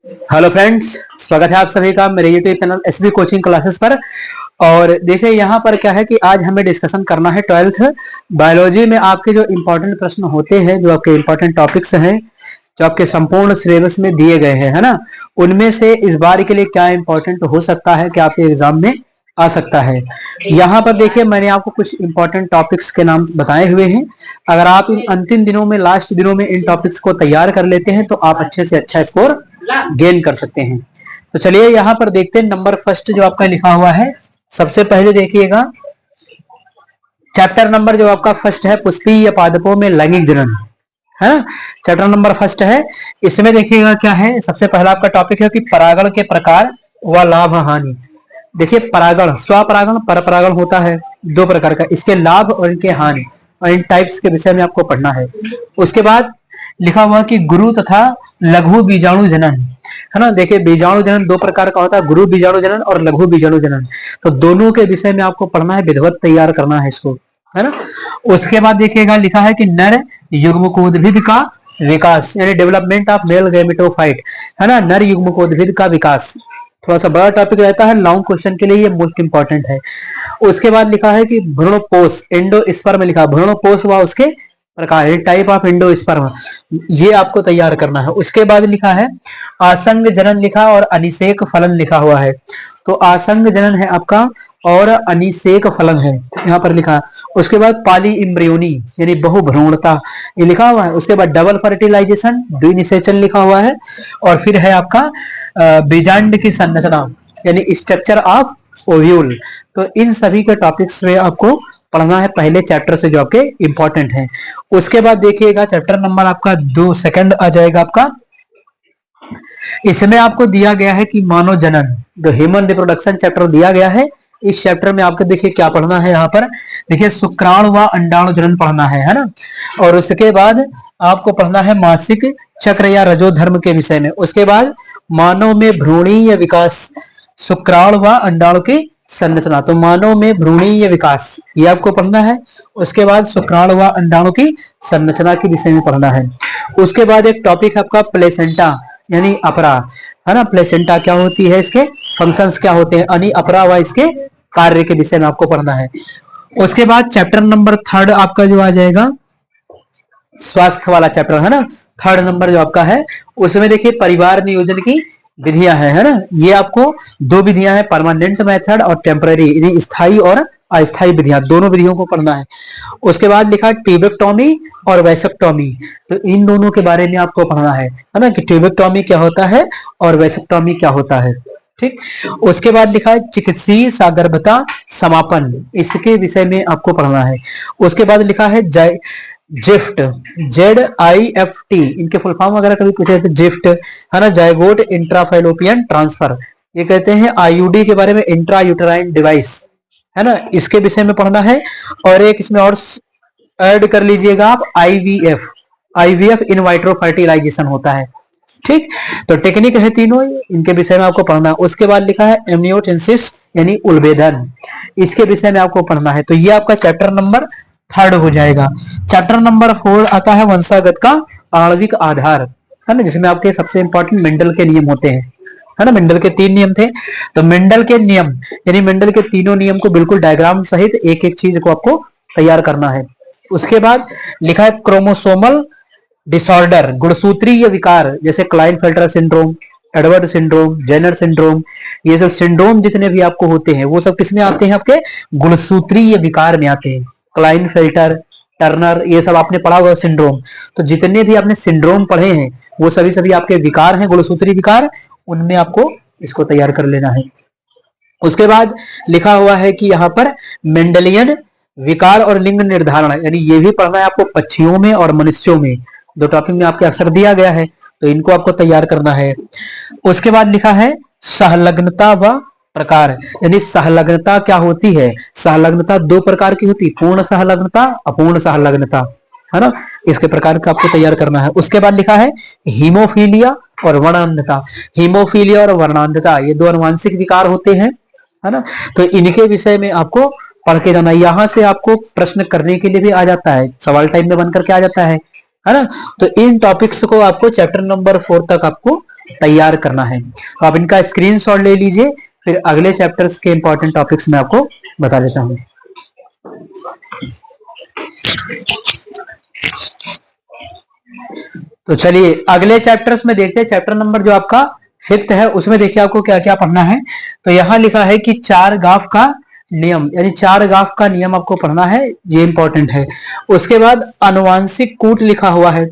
Hello friends, स्वागत है आप सभी का मेरे YouTube channel SB coaching classes पर। और देखिए यहाँ पर क्या है कि आज हमें डिस्कशन करना है 12th बायोलॉजी में आपके जो इम्पोर्टेंट प्रश्न होते हैं, जो आपके इम्पोर्टेंट टॉपिक्स हैं, जो आपके संपूर्ण सिलेबस में दिए गए हैं, है ना। उनमें से इस बार के लिए क्या इम्पोर्टेंट हो सकता है कि आपके एग्जाम में आ सकता है। यहाँ पर देखिए मैंने आपको कुछ इंपॉर्टेंट टॉपिक्स के नाम बताए हुए हैं। अगर आप इन अंतिम दिनों में, लास्ट दिनों में इन टॉपिक्स को तैयार कर लेते हैं तो आप अच्छे से अच्छा स्कोर गेन कर सकते हैं। तो चलिए यहाँ पर देखते हैं। नंबर फर्स्ट जो आपका लिखा हुआ है, सबसे पहले देखिएगा चैप्टर नंबर जो आपका फर्स्ट है, पुष्पीय पादपों में लैंगिक जनन, है ना। चैप्टर नंबर फर्स्ट है। इसमें देखिएगा क्या है, सबसे पहला आपका टॉपिक है कि परागण के प्रकार व लाभ हानि। देखिए परागण, स्वपरागण, परपरागण होता है दो प्रकार का, इसके लाभ और इनके हानि और इन टाइप्स के विषय में आपको पढ़ना है। उसके बाद लिखा हुआ कि गुरु तथा लघु बीजाणु जनन, है ना। देखिए बीजाणु जनन दो प्रकार का होता है, गुरु बीजाणु जनन और लघु बीजाणु जनन। तो दोनों के विषय में आपको पढ़ना है, विधिवत तैयार करना है इसको, है ना। उसके बाद देखिएगा लिखा है कि नर युग्मकोद्भिद का विकास, यानी डेवलपमेंट ऑफ मेल गैमेटोफाइट, है ना। नर युग्मकोद्भिद का विकास थोड़ा सा बड़ा टॉपिक रहता है, लॉन्ग क्वेश्चन के लिए ये मोस्ट इंपॉर्टेंट है। उसके बाद लिखा है कि भ्रूणपोष, एंडोस्पर्म लिखा, भ्रूणपोष व उसके प्रकार, टाइप ऑफ एंडोस्पर्म, ये आपको तैयार करना है। उसके बाद लिखा है आसंग जनन लिखा और अनिषेक फलन लिखा हुआ है। तो आसंग जनन है आपका और अनिषेक फलन है यहाँ पर लिखा। उसके बाद पॉली इम्ब्रियोनी यानी बहुभ्रूणता ये लिखा हुआ है। उसके बाद डबल फर्टिलाइजेशन, द्विनिषेचन लिखा हुआ है। और फिर है आपका बीजांड की संरचना यानी स्ट्रक्चर ऑफ ओव्यूल। तो इन सभी के टॉपिक्स में आपको पढ़ना है पहले चैप्टर से जो आपके इंपॉर्टेंट हैं। उसके बाद देखिएगा चैप्टर नंबर आपका 2 सेकंड आ जाएगा आपका। इसमें आपको दिया गया है कि मानव जनन, जो ह्यूमन रिप्रोडक्शन चैप्टर दिया गया है। इस चैप्टर में आपको देखिए क्या पढ़ना है, यहाँ पर देखिए शुक्राणु व अंडाणु जनन पढ़ना है ना। और उसके बाद आपको पढ़ना है मासिक चक्र या रजोधर्म के विषय में। उसके बाद मानव में भ्रूणीय विकास, शुक्राणु व अंडाणु की संरचना, तो मानव में भ्रूणीय विकास ये आपको पढ़ना है। उसके बाद शुक्राणु व अंडाणु की संरचना के विषय में पढ़ना है। उसके बाद एक टॉपिक आपका प्लेसेंटा यानी अपरा, है ना। प्लेसेंटा क्या होती है, इसके फंक्शंस क्या होते हैं, यानी अपरा व इसके कार्य के विषय में आपको पढ़ना है। उसके बाद चैप्टर नंबर 3 आपका जो आ जाएगा स्वास्थ्य वाला चैप्टर, है ना। 3 नंबर जो आपका है उसमें देखिए परिवार नियोजन की विधियां है ना। ये आपको दो विधियां हैं, परमानेंट मेथड और टेम्पररी, यानी स्थायी और अस्थायी विधियां, दोनों विधियों को पढ़ना है। उसके बाद लिखा ट्यूबेक्टोमी और वैसेक्टोमी, तो इन दोनों के बारे में आपको पढ़ना है ना, कि ट्यूबेक्टोमी क्या होता है और वैसेक्टोमी क्या होता है, ठीक। उसके बाद लिखा है चिकित्सीय सगर्भता समापन, इसके विषय में आपको पढ़ना है। उसके बाद लिखा है जिफ्ट, ZIFT, इनके फुल फॉर्म अगर कभी पूछे तो जिफ्ट, है ना। जायगोट इंट्राफैलोपियन ट्रांसफर, ये कहते हैं IUD के बारे में, इंट्रा यूटेराइन डिवाइस, है ना, इसके विषय में पढ़ना है। और एक इसमें और ऐड कर लीजिएगा आप IVF इन वाइट्रो फर्टिलाइजेशन होता है, ठीक। तो टेक्निक है तीनों, इनके विषय में आपको पढ़ना है। उसके बाद लिखा है एमनियोटेंसिस यानी उलबेधन, इसके विषय में आपको पढ़ना है। तो ये आपका चैप्टर नंबर 3 हो जाएगा। चैप्टर नंबर 4 आता है वंशागत का आणविक आधार, है ना, जिसमें आपके सबसे इंपॉर्टेंट मेंडल के नियम होते हैं, है ना। मेंडल के 3 नियम थे, तो मेंडल के नियम यानी मेंडल के तीनों नियम को बिल्कुल डायग्राम सहित एक एक चीज को आपको तैयार करना है। उसके बाद लिखा है क्रोमोसोमल डिसऑर्डर, गुणसूत्रीय विकार, जैसे क्लाइनफेल्टर सिंड्रोम, एडवर्ड सिंड्रोम, जेनर सिंड्रोम, ये सब सिंड्रोम जितने भी आपको होते हैं वो सब किसमें आते हैं, आपके गुणसूत्रीय विकार में आते हैं। क्लाइनफेल्टर, टर्नर, ये सब आपने पढ़ा हुआ सिंड्रोम। तो जितने भी आपने सिंड्रोम पढ़े हैं वो सभी सभी आपके विकार हैं, गुणसूत्री विकार, उनमें आपको इसको तैयार कर लेना है। उसके बाद लिखा हुआ है कि यहाँ पर मेंडलियन विकार और लिंग निर्धारण, यानी ये भी पढ़ना है आपको पक्षियों में और मनुष्यों में, दो टॉपिक में आपके अक्सर दिया गया है, तो इनको आपको तैयार करना है। उसके बाद लिखा है सहलग्नता व प्रकार, यानी सहलग्नता क्या होती है। सहलग्नता दो प्रकार की होती है, पूर्ण सहलग्नता, अपूर्ण सहलग्नता, है ना। इसके प्रकार का आपको तैयार करना है। उसके बाद लिखा है हीमोफीलिया और वर्णांधता। हीमोफीलिया और वर्णांधता ये दो अनुवांशिक विकार होते हैं, है ना। तो इनके विषय में आपको पढ़ के जाना। यहाँ से आपको प्रश्न करने के लिए भी आ जाता है, सवाल टाइम में बन करके आ जाता है ना। तो इन टॉपिक्स को आपको चैप्टर नंबर 4 तक आपको तैयार करना है। तो आप इनका स्क्रीनशॉट ले लीजिए, फिर अगले चैप्टर्स के इंपॉर्टेंट टॉपिक्स में आपको बता देता हूं। तो चलिए अगले चैप्टर्स में देखते हैं। चैप्टर नंबर जो आपका 5th है उसमें देखिए आपको क्या क्या पढ़ना है। तो यहां लिखा है कि 4 गाफ का नियम, यानी 4 गाफ का नियम आपको पढ़ना है, ये इंपॉर्टेंट है। उसके बाद अनुवांशिक कूट लिखा हुआ है,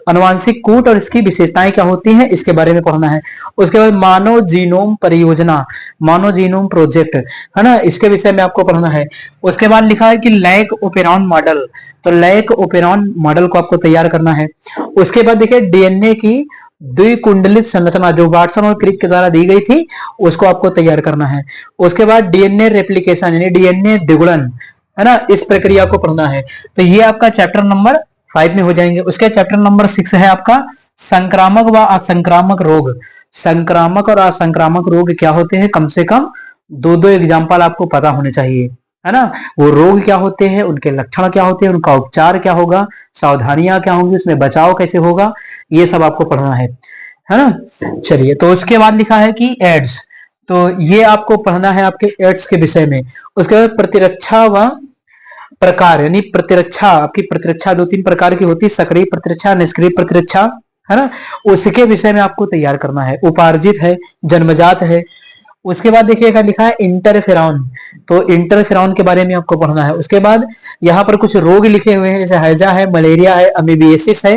अनुवांशिक कूट और इसकी विशेषताएं क्या होती हैं इसके बारे में पढ़ना है। उसके बाद मानव जीनोम परियोजना, मानव जीनोम प्रोजेक्ट है ना, इसके विषय में आपको पढ़ना है। उसके बाद लिखा है कि लैक ओपेरॉन मॉडल, तो लैक ओपेरॉन मॉडल को आपको तैयार करना है। उसके बाद देखिए डीएनए की द्विकुंडलित संरचना जो वाटसन और क्रिक के द्वारा दी गई थी उसको आपको तैयार करना है। उसके बाद डीएनए रेप्लिकेशन यानी डीएनए द्विगुणन है ना, इस प्रक्रिया को पढ़ना है। तो ये आपका चैप्टर नंबर 5 में हो जाएंगे। उसके चैप्टर नंबर 6 है आपका संक्रामक व असंक्रामक रोग। संक्रामक और असंक्रामक रोग क्या होते हैं, कम से कम 2 एग्जाम्पल आपको पता होने चाहिए, है ना। वो रोग क्या होते हैं, उनके लक्षण क्या होते हैं, उनका उपचार क्या होगा, सावधानियां क्या होंगी, उसमें बचाव कैसे होगा, ये सब आपको पढ़ना है ना। चलिए, तो उसके बाद लिखा है कि एड्स, तो ये आपको पढ़ना है आपके एड्स के विषय में। उसके बाद प्रतिरक्षा व प्रकार, यानी प्रतिरक्षा, आपकी प्रतिरक्षा 2-3 प्रकार की होती है, सक्रिय प्रतिरक्षा, निष्क्रिय प्रतिरक्षा, है ना, उसके विषय में आपको तैयार करना है। उपार्जित है, जन्मजात है। उसके बाद देखिएगा लिखा है इंटरफेरॉन, तो इंटरफेरॉन के बारे में आपको पढ़ना है। उसके बाद यहाँ पर कुछ रोग लिखे हुए हैं, जैसे हैजा है, मलेरिया है, अमीबियासिस है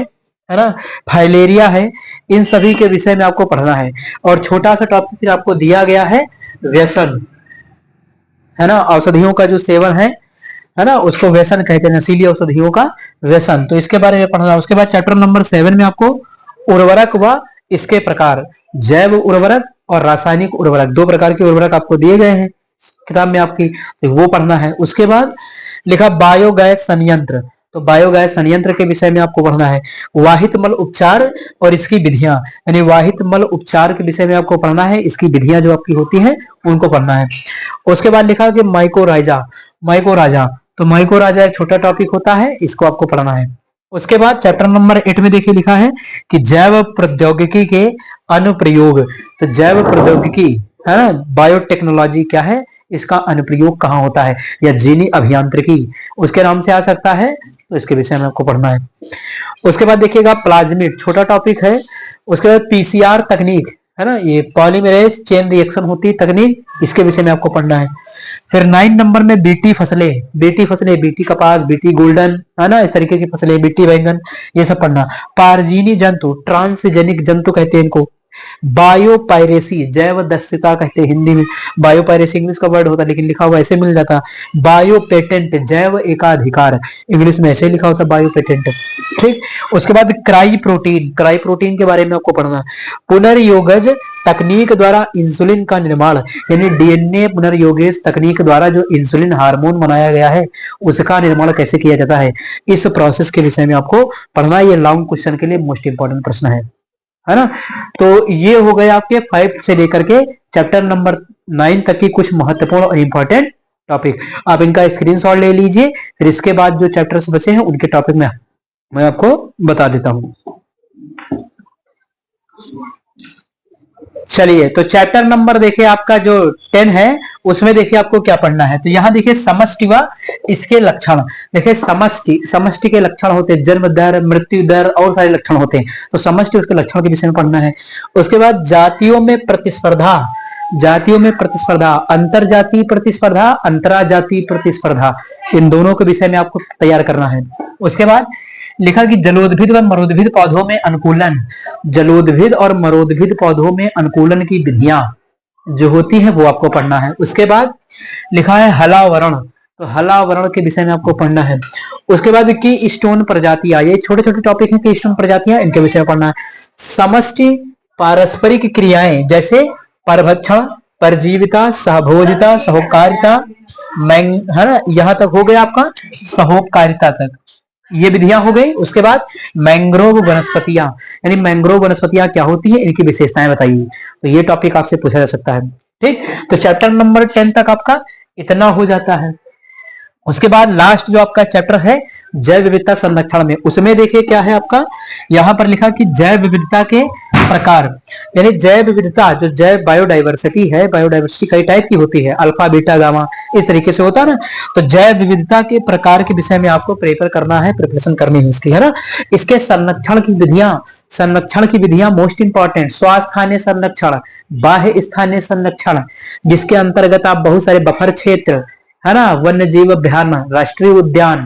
ना, फाइलेरिया है, इन सभी के विषय में आपको पढ़ना है। और छोटा सा टॉपिक फिर आपको दिया गया है व्यसन, है ना, औषधियों का जो सेवन है ना, उसको व्यसन कहते हैं, नशीली औषधियों का व्यसन, तो इसके बारे में पढ़ना है। उसके बाद चैप्टर नंबर 7 में आपको उर्वरक व इसके प्रकार, जैव उर्वरक और रासायनिक उर्वरक, 2 प्रकार के उर्वरक आपको दिए गए हैं किताब में आपकी, तो वो पढ़ना है। उसके बाद लिखा बायोगैस संयंत्र, तो बायोगैस संयंत्र के विषय में आपको पढ़ना है। वाहित मल उपचार और इसकी विधियां, यानी वाहित मल उपचार के विषय में आपको पढ़ना है, इसकी विधियां जो आपकी होती हैं उनको पढ़ना है। उसके बाद लिखा कि माइकोराइजा, माइकोराजा, तो माइकोराजा एक छोटा टॉपिक होता है, इसको आपको पढ़ना है। उसके बाद चैप्टर नंबर 8 में देखिए लिखा है कि जैव प्रौद्योगिकी के अनुप्रयोग, तो जैव प्रौद्योगिकी है ना, बायोटेक्नोलॉजी क्या है, इसका अनुप्रयोग कहाँ होता है, या जीनी अभियांत्रिकी उसके नाम से आ सकता है, तो इसके विषय में आपको पढ़ना है। उसके बाद देखिएगा प्लाज्मिड, छोटा टॉपिक है। उसके बाद पीसीआर तकनीक, है ना, ये पॉलीमरेज चेन रिएक्शन होती है तकनीक, इसके विषय में आपको पढ़ना है। फिर 9 नंबर में बीटी फसलें, बीटी फसलें, बीटी कपास, बीटी गोल्डन, है ना, इस तरीके की फसलें, बीटी बैंगन, ये सब पढ़ना। पारजीनी जंतु, ट्रांसजेनिक जंतु कहते हैं इनको। बायोपायरेसी, जैव दस्युता कहते हैं हिंदी में, बायोपायरेसी इंग्लिश का वर्ड होता है लेकिन लिखा हुआ ऐसे मिल जाता। बायो पेटेंट, जैव एकाधिकार, इंग्लिश में ऐसे लिखा होता है बायो पेटेंट, ठीक। उसके बाद क्राई प्रोटीन, क्राई प्रोटीन के बारे में आपको पढ़ना। पुनर्योगज तकनीक द्वारा इंसुलिन का निर्माण, यानी डीएनए पुनर्योगज तकनीक द्वारा जो इंसुलिन हार्मोन बनाया गया है उसका निर्माण कैसे किया जाता है, इस प्रोसेस के विषय में आपको पढ़ना। ये लॉन्ग क्वेश्चन के लिए मोस्ट इंपॉर्टेंट प्रश्न है ना। तो ये हो गए आपके 5 से लेकर के चैप्टर नंबर 9 तक की कुछ महत्वपूर्ण और इंपॉर्टेंट टॉपिक। आप इनका स्क्रीनशॉट ले लीजिए, फिर इसके बाद जो चैप्टर्स बचे हैं उनके टॉपिक में मैं आपको बता देता हूं। चलिए, तो चैप्टर नंबर देखिए आपका जो 10 है उसमें देखिए आपको क्या पढ़ना है। तो यहाँ देखिए समष्टि व इसके लक्षण, देखिए समष्टि, समष्टि के लक्षण होते हैं, जन्म दर, मृत्यु दर और सारे लक्षण होते हैं, तो समष्टि उसके लक्षण के विषय में पढ़ना है। उसके बाद जातियों में प्रतिस्पर्धा, जातियों में प्रतिस्पर्धा, अंतर जातीय प्रतिस्पर्धा, अंतराजातीय प्रतिस्पर्धा, इन दोनों के विषय में आपको तैयार करना है। उसके बाद लिखा कि जलोद्भिद व मरोद्भिद पौधों में अनुकूलन, जलोद्भिद और मरोद्भिद पौधों में अनुकूलन की विधियां जो होती है वो आपको पढ़ना है। उसके बाद लिखा है हलावरण, तो हलावरण के विषय में आपको पढ़ना है। उसके बाद की स्टोन प्रजातियां, ये छोटे छोटे टॉपिक हैं, की स्टोन प्रजातियां, इनके विषय में पढ़ना है। समष्टि पारस्परिक क्रियाएं जैसे परभक्षण, परजीविता, सहभोजिता, सहोपकारिता, है ना, यहां तक हो गया आपका सहोपकारिता तक, ये विधियां हो गई। उसके बाद मैंग्रोव वनस्पतियां, यानी मैंग्रोव वनस्पतियां क्या होती है, इनकी विशेषताएं बताइए, तो ये टॉपिक आपसे पूछा जा सकता है, ठीक। तो चैप्टर नंबर 10 तक आपका इतना हो जाता है। उसके बाद लास्ट जो आपका चैप्टर है जैव विविधता संरक्षण में, उसमें देखिए क्या है आपका, यहां पर लिखा कि जैव विविधता के प्रकार, यानी जैव विविधता, जो जैव बायोडाइवर्सिटी है, बायोडाइवर्सिटी कई टाइप की होती है, अल्फा बीटा गामा इस तरीके से होता है ना। तो जैव विविधता के प्रकार के विषय में आपको प्रेफर करना है, प्रिपरेशन करनी है उसकी, है ना। इसके संरक्षण की विधियां मोस्ट इंपॉर्टेंट, स्वास्थानीय संरक्षण, बाह्य स्थानीय संरक्षण, जिसके अंतर्गत आप बहुत सारे बफर क्षेत्र, है ना, वन्य जीव अभ्यारण्य, राष्ट्रीय उद्यान,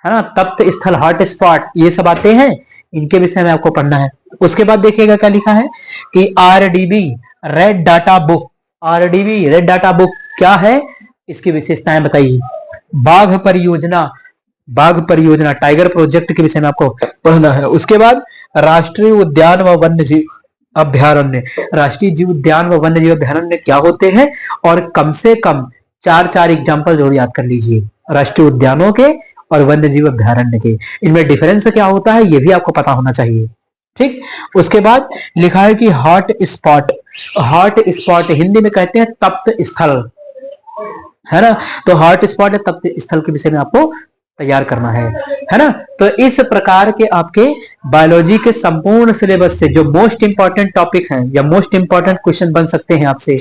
है ना, तप्त स्थल, हॉट स्पॉट, ये सब आते हैं, इनके विषय में आपको पढ़ना है। उसके बाद देखिएगा क्या लिखा है कि RDB red data book, RDB red data book क्या है, इसकी विशेषताएं बताइए। बाघ परियोजना टाइगर प्रोजेक्ट के विषय में आपको पढ़ना है। उसके बाद राष्ट्रीय उद्यान व वन्य जीव अभ्यारण्य, राष्ट्रीय जीव उद्यान व वन्य जीव अभ्यारण्य क्या होते हैं, और कम से कम 4 एग्जाम्पल जरूर याद कर लीजिए, राष्ट्रीय उद्यानों के और वन्य जीव अभ्यारण्य के, इनमें डिफरेंस क्या होता है ये भी आपको पता होना चाहिए, ठीक। उसके बाद लिखा है कि hot spot, hot spot Hindi में कहते हैं तप्त स्थल, है ना। तो हॉट स्पॉट है तप्त स्थल के विषय में आपको तैयार करना है ना। तो इस प्रकार के आपके बायोलॉजी के संपूर्ण सिलेबस से जो मोस्ट इंपॉर्टेंट टॉपिक हैं या मोस्ट इंपॉर्टेंट क्वेश्चन बन सकते हैं आपसे,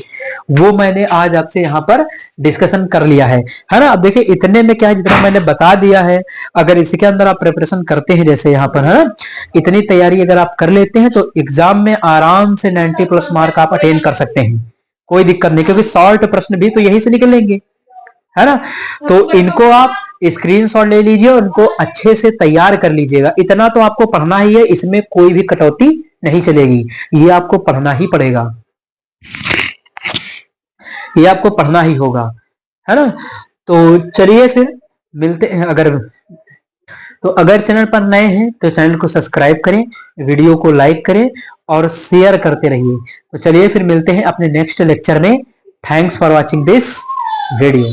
वो मैंने आज आपसे यहाँ पर डिस्कशन कर लिया है ना। अब देखिए इतने में क्या है, जितना मैंने बता दिया है, अगर इसके अंदर आप प्रिपरेशन करते हैं जैसे यहाँ पर, है ना, इतनी तैयारी अगर आप कर लेते हैं तो एग्जाम में आराम से 90+ मार्क आप अटेन कर सकते हैं, कोई दिक्कत नहीं, क्योंकि शॉर्ट प्रश्न भी तो यही से निकलेंगे, है ना। तो इनको आप स्क्रीनशॉट ले लीजिए और इनको अच्छे से तैयार कर लीजिएगा। इतना तो आपको पढ़ना ही है, इसमें कोई भी कटौती नहीं चलेगी, ये आपको पढ़ना ही पड़ेगा, ये आपको पढ़ना ही होगा, है ना। तो चलिए फिर मिलते हैं। अगर चैनल पर नए हैं तो चैनल को सब्सक्राइब करें, वीडियो को लाइक करें और शेयर करते रहिए। तो चलिए फिर मिलते हैं अपने नेक्स्ट लेक्चर में। Thanks for watching this video.